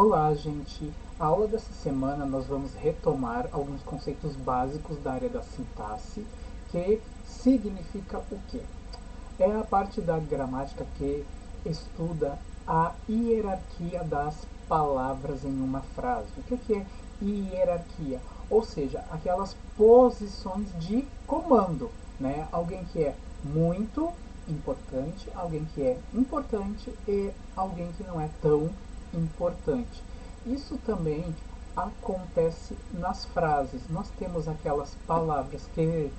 Olá, gente! A aula dessa semana nós vamos retomar alguns conceitos básicos da área da sintaxe, que significa o quê? É a parte da gramática que estuda a hierarquia das palavras em uma frase. O que é hierarquia? Ou seja, aquelas posições de comando, né? Alguém que é muito importante, alguém que é importante e alguém que não é tão importante. Isso também acontece nas frases. Nós temos aquelas palavras que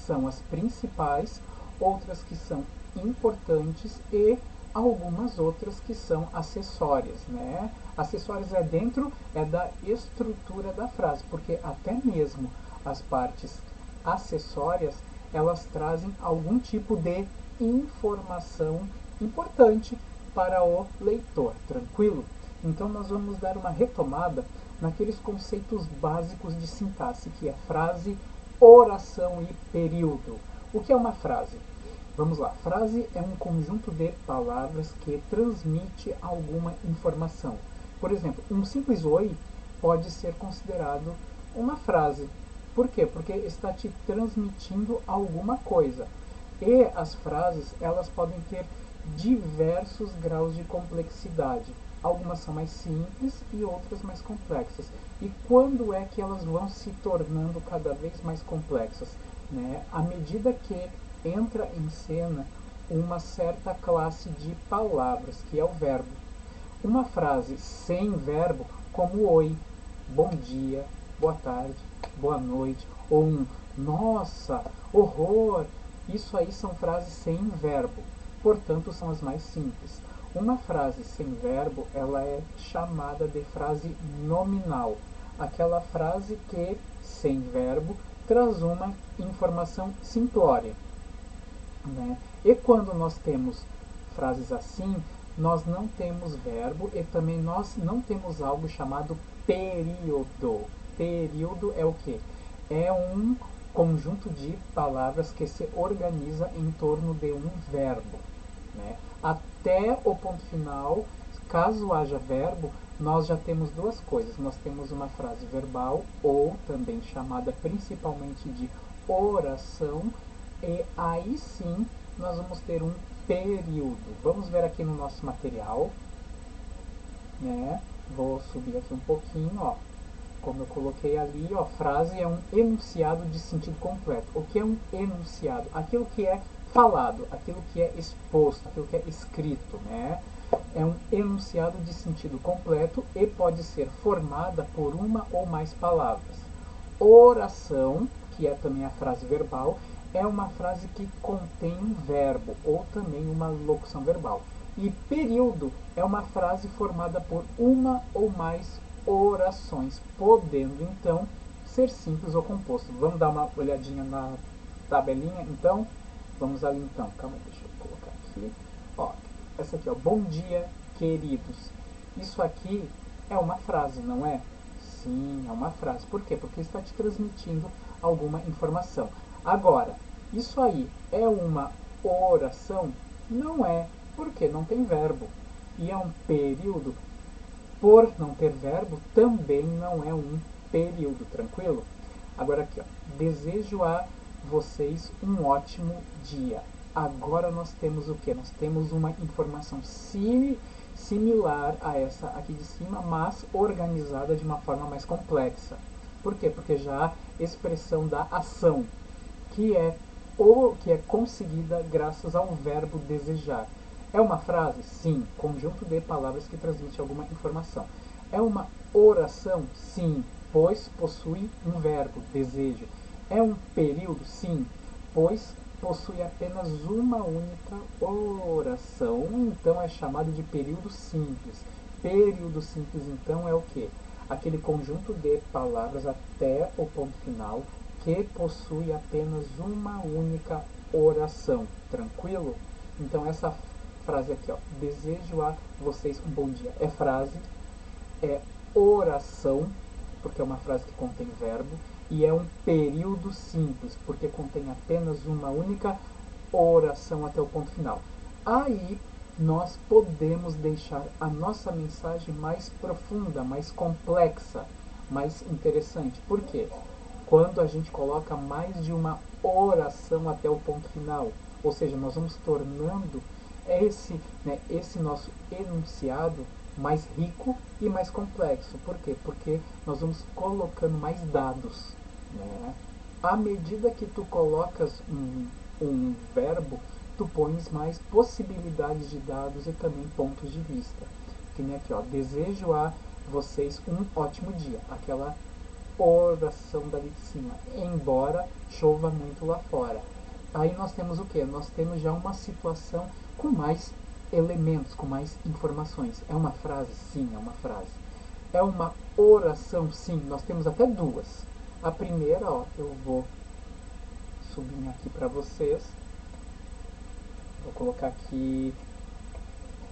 são as principais, outras que são importantes e algumas outras que são acessórias, né? Acessórias é da estrutura da frase, porque até mesmo as partes acessórias, elas trazem algum tipo de informação importante para o leitor, tranquilo? Então nós vamos dar uma retomada naqueles conceitos básicos de sintaxe, que é frase, oração e período. O que é uma frase? Vamos lá. Frase é um conjunto de palavras que transmite alguma informação. Por exemplo, um simples oi pode ser considerado uma frase. Por quê? Porque está te transmitindo alguma coisa. E as frases, elas podem ter diversos graus de complexidade. Algumas são mais simples e outras mais complexas. E quando é que elas vão se tornando cada vez mais complexas? Né? À medida que entra em cena uma certa classe de palavras, que é o verbo. Uma frase sem verbo, como oi, bom dia, boa tarde, boa noite, ou um nossa, horror, isso aí são frases sem verbo, portanto são as mais simples. Uma frase sem verbo, ela é chamada de frase nominal, aquela frase que, sem verbo, traz uma informação simplória. Né? E quando nós temos frases assim, nós não temos verbo e também nós não temos algo chamado período. Período é o que? É um conjunto de palavras que se organiza em torno de um verbo. Né? Até o ponto final, caso haja verbo, nós já temos duas coisas. Nós temos uma frase verbal, ou também chamada principalmente de oração, e aí sim nós vamos ter um período. Vamos ver aqui no nosso material, né? Vou subir aqui um pouquinho, ó. Como eu coloquei ali, ó, frase é um enunciado de sentido completo. O que é um enunciado? Aquilo que é falado, aquilo que é exposto, aquilo que é escrito, né? É um enunciado de sentido completo e pode ser formada por uma ou mais palavras. Oração, que é também a frase verbal, é uma frase que contém um verbo ou também uma locução verbal. E período é uma frase formada por uma ou mais orações, podendo então ser simples ou composto. Vamos dar uma olhadinha na tabelinha então? Vamos ali então, calma, deixa eu colocar aqui. Ó, essa aqui, ó, bom dia, queridos. Isso aqui é uma frase, não é? Sim, é uma frase. Por quê? Porque está te transmitindo alguma informação. Agora, isso aí é uma oração? Não é, porque não tem verbo. E é um período? Por não ter verbo, também não é um período, tranquilo? Agora aqui, ó, desejo a vocês um ótimo dia. Agora nós temos o que? Nós temos uma informação similar a essa aqui de cima, mas organizada de uma forma mais complexa. Por quê? Porque já há expressão da ação, que é conseguida graças ao verbo desejar. É uma frase? Sim, conjunto de palavras que transmite alguma informação. É uma oração? Sim, pois possui um verbo, desejo. É um período? Sim, pois possui apenas uma única oração, então é chamado de período simples. Período simples, então, é o que? Aquele conjunto de palavras até o ponto final que possui apenas uma única oração. Tranquilo? Então, essa frase aqui, ó, desejo a vocês um bom dia, é frase, é oração, porque é uma frase que contém verbo, e é um período simples, porque contém apenas uma única oração até o ponto final. Aí nós podemos deixar a nossa mensagem mais profunda, mais complexa, mais interessante. Por quê? Quando a gente coloca mais de uma oração até o ponto final, ou seja, nós vamos tornando esse nosso enunciado mais rico e mais complexo. Por quê? Porque nós vamos colocando mais dados. Né? À medida que tu colocas um verbo, tu pões mais possibilidades de dados e também pontos de vista. Que nem aqui, ó, desejo a vocês um ótimo dia. Aquela oração dali de cima, embora chova muito lá fora. Aí nós temos o que? Nós temos já uma situação com mais elementos, com mais informações. É uma frase? Sim, é uma frase. É uma oração? Sim, nós temos até duas. A primeira, ó, eu vou subir aqui para vocês. Vou colocar aqui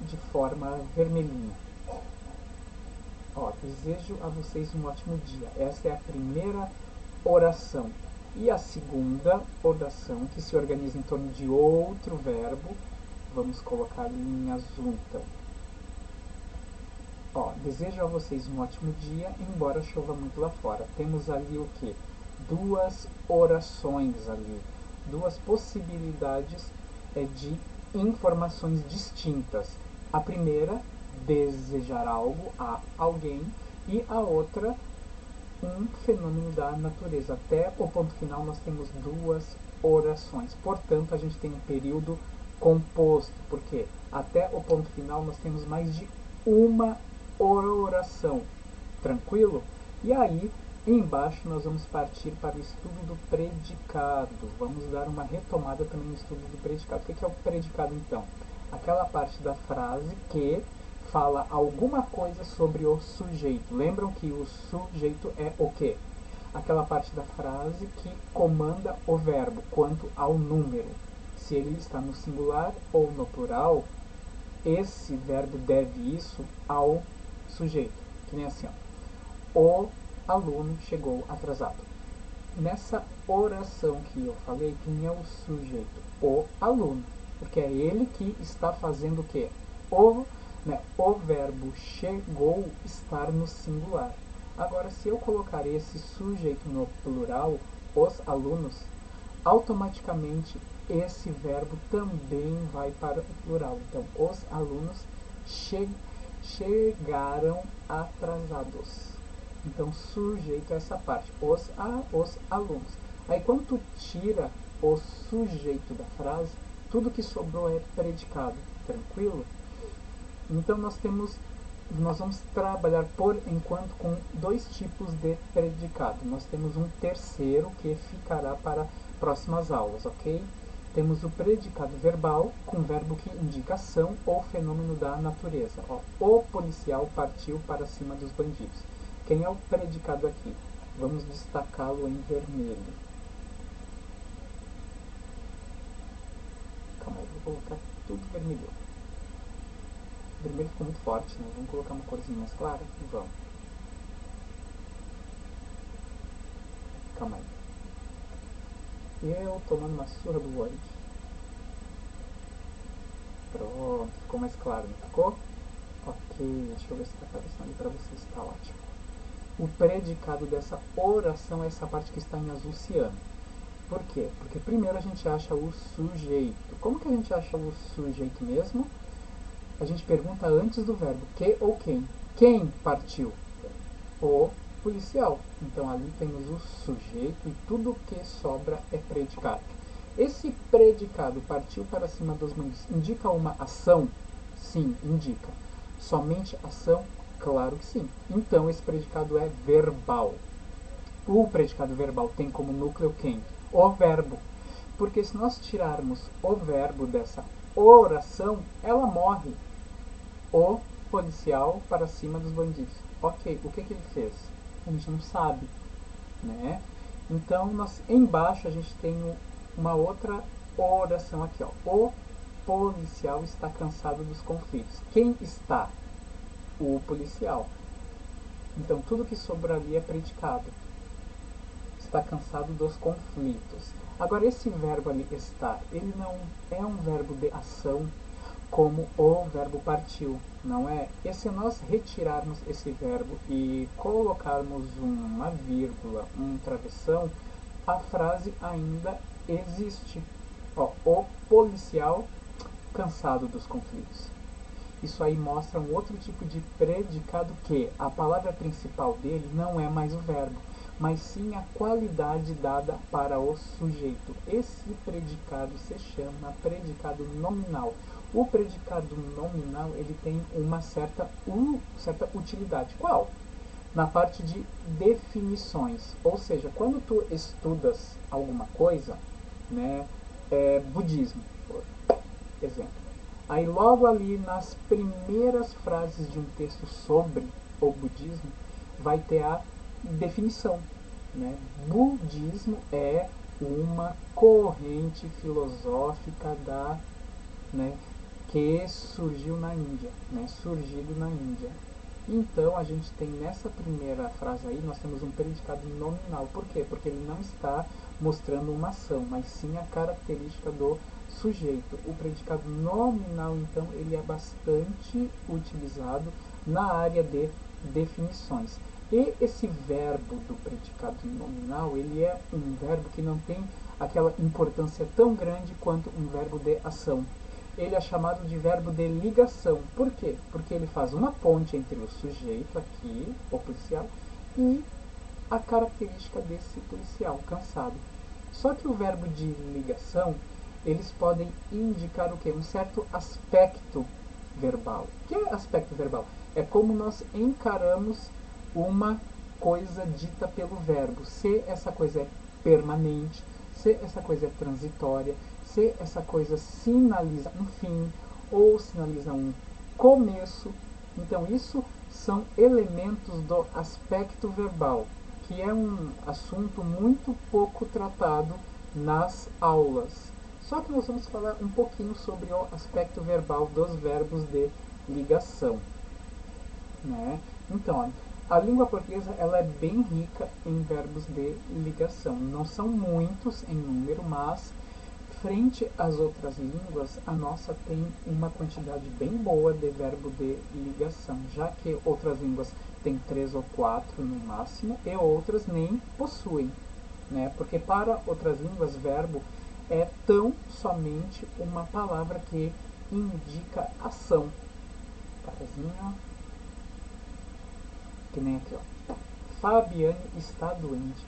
de forma vermelhinha. Ó, desejo a vocês um ótimo dia. Essa é a primeira oração. E a segunda oração, que se organiza em torno de outro verbo, vamos colocar ali em azul então. Ó, desejo a vocês um ótimo dia, embora chova muito lá fora. Temos ali o que? Duas orações ali, duas possibilidades de informações distintas. A primeira, desejar algo a alguém, e a outra, um fenômeno da natureza. Até o ponto final nós temos duas orações. Portanto, a gente tem um período composto, porque até o ponto final nós temos mais de uma oração. Tranquilo? E aí, embaixo nós vamos partir para o estudo do predicado. Vamos dar uma retomada também no estudo do predicado. O que é o predicado então? Aquela parte da frase que fala alguma coisa sobre o sujeito. Lembram que o sujeito é o quê? Aquela parte da frase que comanda o verbo quanto ao número. Se ele está no singular ou no plural, esse verbo deve isso ao sujeito. Que nem assim, ó. O aluno chegou atrasado. Nessa oração que eu falei, quem é o sujeito? O aluno. Porque é ele que está fazendo o quê? O verbo chegou estar no singular. Agora, se eu colocar esse sujeito no plural, os alunos, automaticamente esse verbo também vai para o plural. Então, os alunos chegaram atrasados. Então, sujeito é essa parte, os alunos. Aí, quando tu tira o sujeito da frase, tudo que sobrou é predicado. Tranquilo? Então, nós vamos trabalhar por enquanto com dois tipos de predicado. Nós temos um terceiro que ficará para próximas aulas, ok? Temos o predicado verbal, com verbo que indica ação ou fenômeno da natureza. Ó, o policial partiu para cima dos bandidos. Quem é o predicado aqui? Vamos destacá-lo em vermelho. Calma aí, vou colocar tudo vermelho. O vermelho ficou muito forte, né? Vamos colocar uma corzinha mais clara? Vamos. Calma aí. Eu tomando uma surra do Word. Pronto, ficou mais claro, não ficou? Ok, deixa eu ver se está aparecendo ali para vocês, está ótimo. O predicado dessa oração é essa parte que está em azul ciano. Por quê? Porque primeiro a gente acha o sujeito. Como que a gente acha o sujeito mesmo? A gente pergunta antes do verbo, que ou quem. Quem partiu? O policial. Então ali temos o sujeito e tudo que sobra é predicado. Esse predicado partiu para cima dos bandidos indica uma ação? Sim, indica. Somente ação? Claro que sim. Então esse predicado é verbal. O predicado verbal tem como núcleo quem? O verbo. Porque se nós tirarmos o verbo dessa oração, ela morre. O policial para cima dos bandidos. Ok, o que ele fez? A gente não sabe, né? Então, embaixo a gente tem uma outra oração aqui, ó. O policial está cansado dos conflitos. Quem está? O policial. Então, tudo que sobra ali é predicado. Está cansado dos conflitos. Agora, esse verbo ali, estar, ele não é um verbo de ação. como o verbo partiu, não é? E se nós retirarmos esse verbo e colocarmos uma vírgula, um travessão, a frase ainda existe. Ó, o policial cansado dos conflitos. Isso aí mostra um outro tipo de predicado que a palavra principal dele não é mais o verbo, mas sim a qualidade dada para o sujeito. Esse predicado se chama predicado nominal. O predicado nominal ele tem uma certa utilidade. Qual? Na parte de definições. Ou seja, quando tu estudas alguma coisa, né, budismo, por exemplo, aí logo ali nas primeiras frases de um texto sobre o budismo vai ter a definição. Né? Budismo é uma corrente filosófica né, que surgiu na Índia, né, surgido na Índia. Então a gente tem nessa primeira frase aí, nós temos um predicado nominal. Por quê? Porque ele não está mostrando uma ação, mas sim a característica do sujeito. O predicado nominal, então, ele é bastante utilizado na área de definições. E esse verbo do predicado nominal, ele é um verbo que não tem aquela importância tão grande quanto um verbo de ação. Ele é chamado de verbo de ligação. Por quê? Porque ele faz uma ponte entre o sujeito aqui, o policial, e a característica desse policial, cansado. Só que o verbo de ligação, eles podem indicar o quê? Um certo aspecto verbal. O que é aspecto verbal? É como nós encaramos uma coisa dita pelo verbo. Se essa coisa é permanente, se essa coisa é transitória, se essa coisa sinaliza um fim ou sinaliza um começo. Então isso são elementos do aspecto verbal, que é um assunto muito pouco tratado nas aulas. Só que nós vamos falar um pouquinho sobre o aspecto verbal dos verbos de ligação. Né? Então, a língua portuguesa ela é bem rica em verbos de ligação. Não são muitos em número, mas frente às outras línguas, a nossa tem uma quantidade bem boa de verbo de ligação, já que outras línguas têm 3 ou 4 no máximo e outras nem possuem. Né? Porque para outras línguas, verbo é tão somente uma palavra que indica ação. Carazinho, que nem aqui, ó. Fabiane está doente.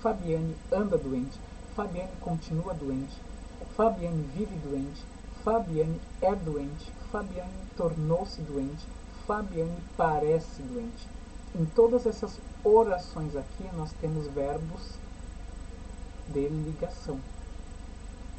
Fabiane anda doente. Fabiane continua doente. Fabiane vive doente. Fabiane é doente. Fabiane tornou-se doente. Fabiane parece doente. Em todas essas orações aqui, nós temos verbos de ligação.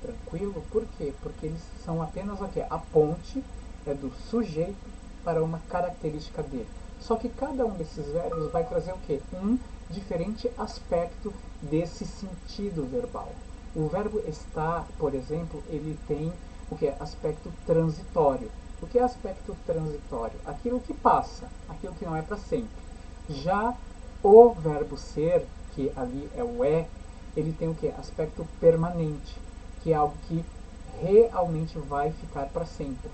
Tranquilo? Por quê? Porque eles são apenas o quê? A ponte é do sujeito para uma característica dele. Só que cada um desses verbos vai trazer o quê? Um diferente aspecto desse sentido verbal. O verbo estar, por exemplo, ele tem o que? Aspecto transitório. O que é aspecto transitório? Aquilo que passa, aquilo que não é para sempre. Já o verbo ser, que ali é o ele tem o que? Aspecto permanente, que é algo que realmente vai ficar para sempre.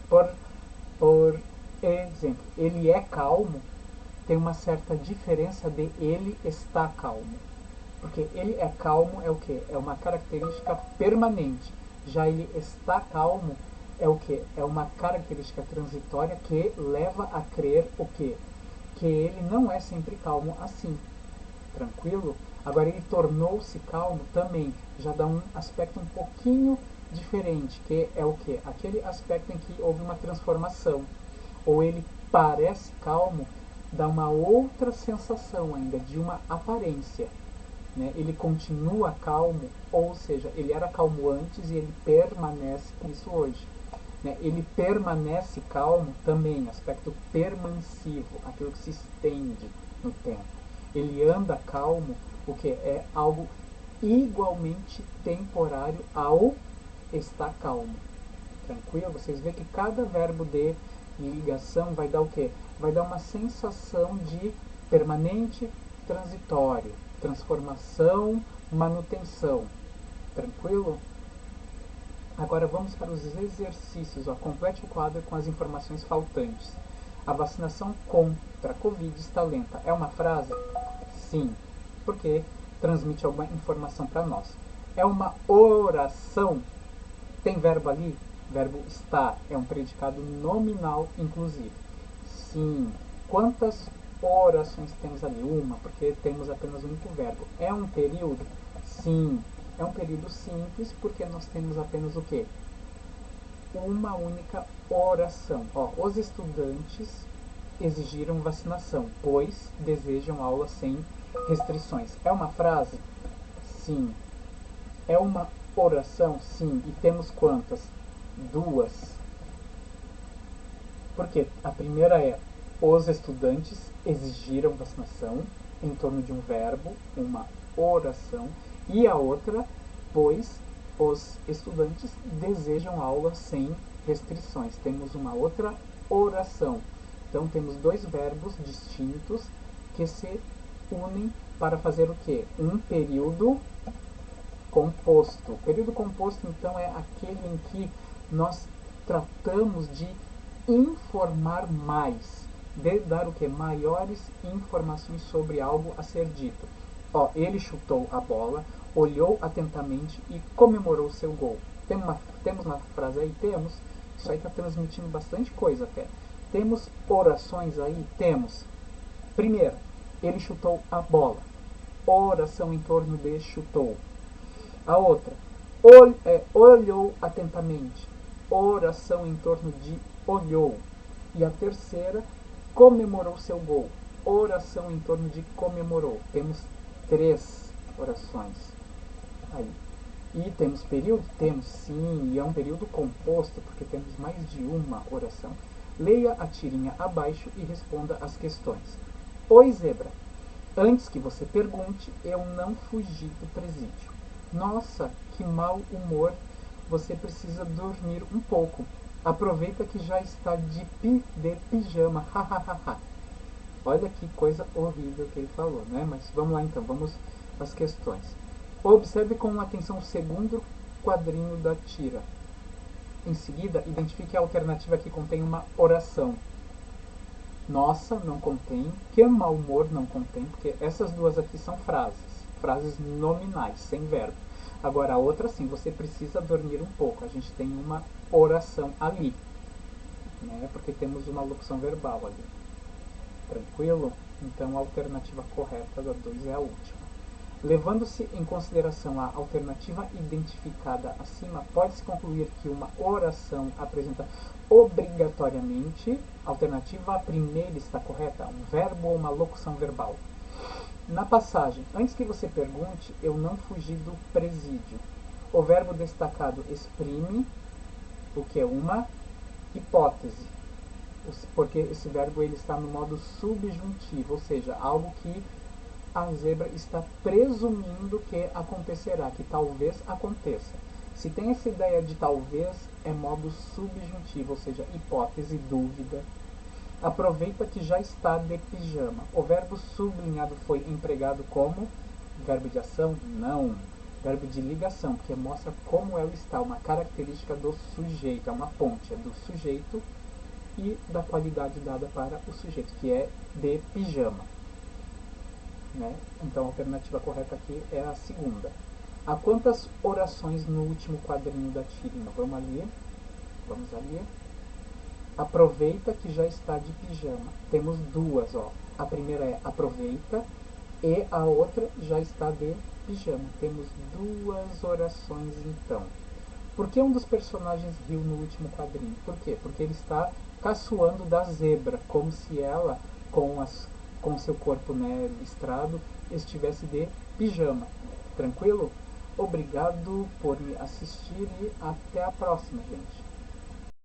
Por exemplo, ele é calmo, tem uma certa diferença de ele está calmo. Porque ele é calmo é o que? É uma característica permanente. Já ele está calmo é o que? É uma característica transitória que leva a crer o que? Que ele não é sempre calmo assim. Tranquilo? Agora ele tornou-se calmo também. Já dá um aspecto um pouquinho diferente, que é o que? Aquele aspecto em que houve uma transformação. Ou ele parece calmo, dá uma outra sensação ainda, de uma aparência. Né? Ele continua calmo, ou seja, ele era calmo antes e ele permanece com isso hoje. Né? Ele permanece calmo também, aspecto permansivo, aquilo que se estende no tempo. Ele anda calmo, o que é algo igualmente temporário ao estar calmo. Tranquilo? Vocês veem que cada verbo de ligação vai dar o quê? Vai dar uma sensação de permanente, transitório, transformação, manutenção. Tranquilo? Agora vamos para os exercícios. Ó. Complete o quadro com as informações faltantes. A vacinação contra a Covid está lenta. É uma frase? Sim, porque transmite alguma informação para nós. É uma oração? Tem verbo ali? Verbo estar. É um predicado nominal, inclusive. Sim. Quantas orações temos ali? Uma, porque temos apenas um único verbo. É um período? Sim. É um período simples, porque nós temos apenas o quê? Uma única oração. Ó, os estudantes exigiram vacinação, pois desejam aula sem restrições. É uma frase? Sim. É uma oração? Sim. E temos quantas? Duas. Porque a primeira é: os estudantes exigiram vacinação, em torno de um verbo, uma oração. E a outra, pois os estudantes desejam aula sem restrições. Temos uma outra oração. Então temos dois verbos distintos que se unem para fazer o quê? Um período composto. O período composto, então, é aquele em que nós tratamos de informar mais, de dar o que? Maiores informações sobre algo a ser dito. Ó, ele chutou a bola, olhou atentamente e comemorou seu gol. Temos uma frase aí? Temos. Isso aí está transmitindo bastante coisa até. Temos orações aí? Temos. Primeiro, ele chutou a bola. Oração em torno de chutou. A outra, olhou atentamente. Oração em torno de olhou. E a terceira, comemorou seu gol. Oração em torno de comemorou. Temos três orações aí. E temos período? Temos sim, e é um período composto, porque temos mais de uma oração. Leia a tirinha abaixo e responda as questões. Oi, zebra. Antes que você pergunte, eu não fugi do presídio. Nossa, que mau humor. Você precisa dormir um pouco. Aproveita que já está de pijama. Hahaha. Olha que coisa horrível que ele falou, né? Mas vamos lá então, vamos às questões. Observe com atenção o segundo quadrinho da tira. Em seguida, identifique a alternativa que contém uma oração. Nossa, não contém. Que mau humor não contém, porque essas duas aqui são frases nominais, sem verbo. Agora a outra sim, você precisa dormir um pouco. A gente tem uma oração ali, né? Porque temos uma locução verbal ali. Tranquilo? Então a alternativa correta da 2 é a última. Levando-se em consideração a alternativa identificada acima, pode-se concluir que uma oração apresenta obrigatoriamente, alternativa primeira está correta, um verbo ou uma locução verbal. Na passagem, antes que você pergunte, eu não fugi do presídio. O verbo destacado exprime o que é uma hipótese, porque esse verbo ele está no modo subjuntivo, ou seja, algo que a zebra está presumindo que acontecerá, que talvez aconteça. Se tem essa ideia de talvez, é modo subjuntivo, ou seja, hipótese, dúvida. Aproveita que já está de pijama. O verbo sublinhado foi empregado como verbo de ação? Não. Verbo de ligação, porque mostra como ela está, uma característica do sujeito, é uma ponte, é do sujeito e da qualidade dada para o sujeito, que é de pijama. Né? Então a alternativa correta aqui é a segunda. Há quantas orações no último quadrinho da tirinha? Vamos ali. Aproveita que já está de pijama. Temos duas, ó. A primeira é aproveita e a outra já está de pijama. Temos duas orações então. Por que um dos personagens riu no último quadrinho? Por quê? Porque ele está caçoando da zebra, como se ela, com seu corpo, né, listrado, estivesse de pijama. Tranquilo? Obrigado por me assistir e até a próxima, gente.